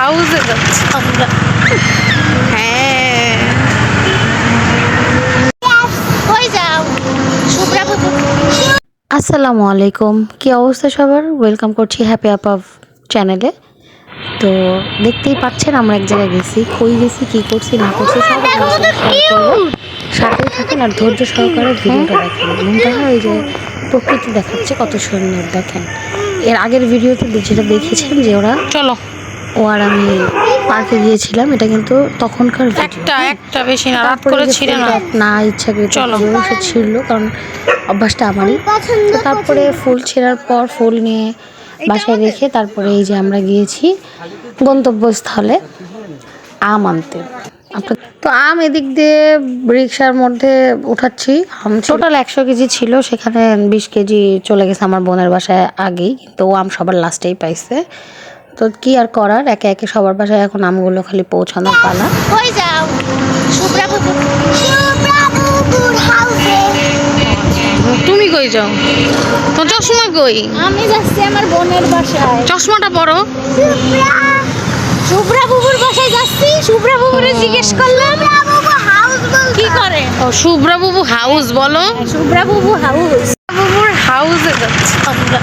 হাউসে যাচ্ছি আমরা। হ্যাঁ হয়ে যাও শুভ্রা বাবু। আসসালামু আলাইকুম, কি অবস্থা সবার? ওয়েলকাম করছি হ্যাপি আপাভ চ্যানেলে। তো দেখতেই পাচ্ছেন আমরা এক জায়গায় গেছি, কই গেছি, কি করছি না করছি সব সাথেই থাকেন আর ধৈর্য সহকারে ভিডিওটা দেখেন। মুনতাহা ওই যে প্রকৃতি দেখাচ্ছে কত সুন্দর, দেখেন। এর আগের ভিডিওতে যেটা দেখেছেন যে ওরা চলো ও আর আমি পার্কে গিয়েছিলাম, এটা কিন্তু তখনকার একটা বেশি না, রাত করে ছিল না ইচ্ছা করে সে ছিল, কারণ অভ্যাসটা আমারই। তো তারপরে ফুল ছেঁড়ার পর ফুল নিয়ে বাসায় রেখে তারপরে এই যে আমরা গিয়েছি গন্তব্যস্থলে আম আনতে। তো আম এদিক দিয়ে রিক্সার মধ্যে উঠাচ্ছি। আম টোটাল 100 কেজি ছিল, সেখানে 20 কেজি চলে গেছে আমার বোনের বাসায় আগেই, কিন্তু ও আম সবার লাস্টেই পাইছে। তো কি আর করার, একে একে সবার বাসায় এখন আমগুলো খালি পৌঁছানোর পালা। কই যাও শুভ্রা বাবু? তুমি কই যাও? তো চশমা কই? আমি যাচ্ছি আমার বোনের বাসায়। চশমাটা পরো। শুভ্রা বাবুর বাসায় যাচ্ছি। শুভ্রা বাবুরে জিজ্ঞেস করলাম কি করে। ও শুভ্রা বাবু হাউস বলো। শুভ্রা বাবু হাউস। বাবুর হাউসে যাচ্ছি আমরা।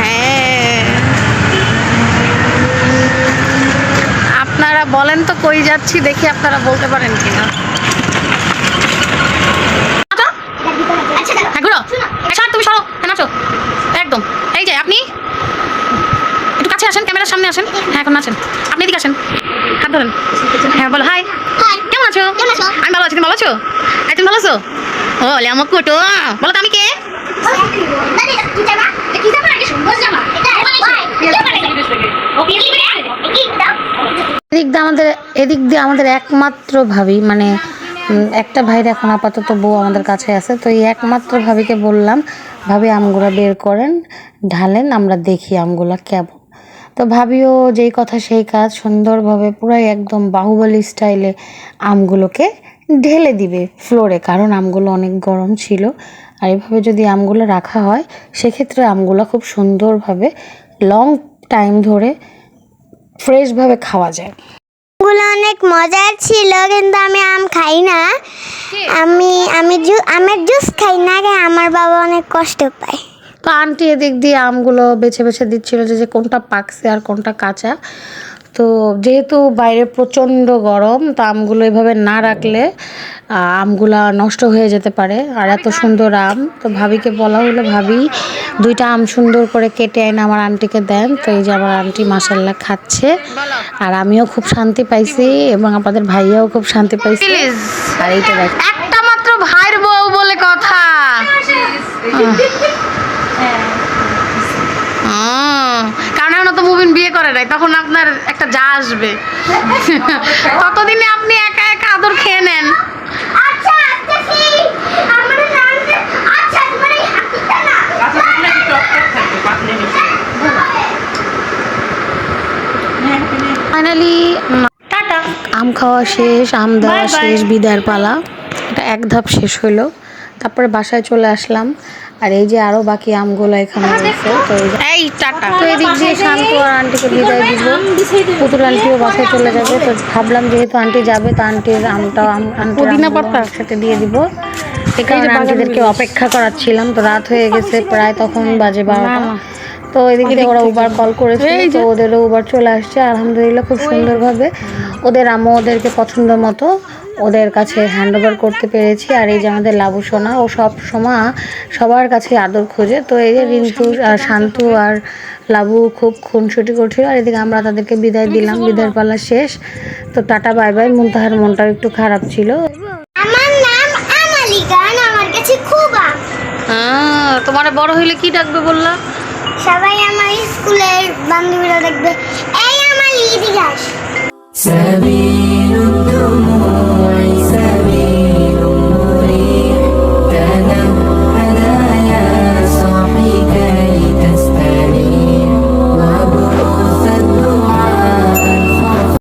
হ্যাঁ আপনারা বলেন তো কই যাচ্ছি, দেখি আপনারা বলতে পারেন কিনা। তুমি সরো, নাচো একদম। এই যে আপনি একটু কাছে আসেন, ক্যামেরার সামনে আসেন। হ্যাঁ এখন আছেন, আপনি এদিকে আসেন, হাত ধরেন। হ্যাঁ বলো হাই, কেমন আছো? আমি ভালো আছি, তুমি ভালো আছো? তুমি ভালো আছো? ও আমার কোটো বলো তো আমি কে? এদিক দিয়ে আমাদের একমাত্র ভাবি, মানে একটা ভাইয়ের এখন আপাতত বউ আমাদের কাছে আছে। তো এই একমাত্র ভাবিকে বললাম, ভাবি আমগুলা বের করেন, ঢালেন, আমরা দেখি আমগুলা কেমন। তো ভাবিও যেই কথা সেই কাজ, সুন্দরভাবে পুরাই একদম বাহুবলী স্টাইলে আমগুলোকে ঢেলে দিবে ফ্লোরে, কারণ আমগুলো অনেক গরম ছিল। আর এভাবে যদি আমগুলো রাখা হয় সেক্ষেত্রে আমগুলো খুব সুন্দরভাবে লং টাইম ধরে ফ্রেশভাবে খাওয়া যায়। আমগুলো অনেক মজার ছিল, কিন্তু আমি আম খাই না। আমের জুস খাই না, আমার বাবা অনেক কষ্ট পায়। তো আন্টি এদিক দিয়ে আমগুলো বেছে বেছে দিচ্ছিল যে কোনটা পাকছে আর কোনটা কাঁচা। তো যেহেতু বাইরে প্রচণ্ড গরম, তো আমগুলো এভাবে না রাখলে আমগুলা নষ্ট হয়ে যেতে পারে। আর এত সুন্দর আম, তো ভাবিকে বলা হলো ভাবি 2টা আম সুন্দর করে কেটে এনে আমার আন্টিকে দেন। তো এই যে আমার আন্টি মাশাআল্লাহ খাচ্ছে, আর আমিও খুব শান্তি পাইছি এবং আপনাদের ভাইয়াও খুব শান্তি পাইছে। আর এইটা দেখ, একটা মাত্র ভাইয়ের বউ বলে কথা। কারণ এখন তো মুবিন বিয়ে করে নাই, তখন আপনার একটা যা আসবে, ততদিনে আপনি একা একা আদর খেয়ে নেন। ফাইনালি আম খাওয়া শেষ, আম দেওয়া শেষ, বিদায়ের পালা। এটা এক ধাপ শেষ হলো, তারপরে বাসায় চলে আসলাম। আর এই যে আরো বাকি আমগুলো এখানে রয়েছে। তো এই টাটা। তো এদিক দিয়ে শান্ত আর আন্টিকে বিদায় দিব, পুতুল আন্টিও বাসায় চলে যাবে। তো ভাবলাম যেহেতু আন্টি যাবে, তো আন্টির আমটা একসাথে দিয়ে দিব। এই কারণে আন্টিদেরকে অপেক্ষা করাচ্ছিলাম। তো রাত হয়ে গেছে প্রায়, তখন বাজে 12টা। তো এদিকে ওরা উবার কল করেছিল, তো ওদেরও উবার চলে আসছে আলহামদুলিল্লাহ খুব সুন্দরভাবে। ওদের আম্মু ওদেরকে পছন্দ মতো ওদের কাছে হ্যান্ড ওভার করতে পেরেছি। আর এই যে আমাদের লাবু সোনা, ও সব সময় সবার কাছে আদর খোঁজে। তো এই যে রিন্তু আর শান্তু আর লাবু খুব খুনসুটি করছিল। আর এদিকে আমরা তাদেরকে বিদায় দিলাম, বিদায়ের পালা শেষ। তো টাটা বাই বাই। মুনতাহার মনটাও একটু খারাপ ছিল। আমার নাম আমালিকা, আমার কাছে খুব তোমার বড় হইলে কি ডাকবে বললা? সবাই আমার স্কুলের বান্ধবীরা দেখবে এই আমার লিদি গাছ।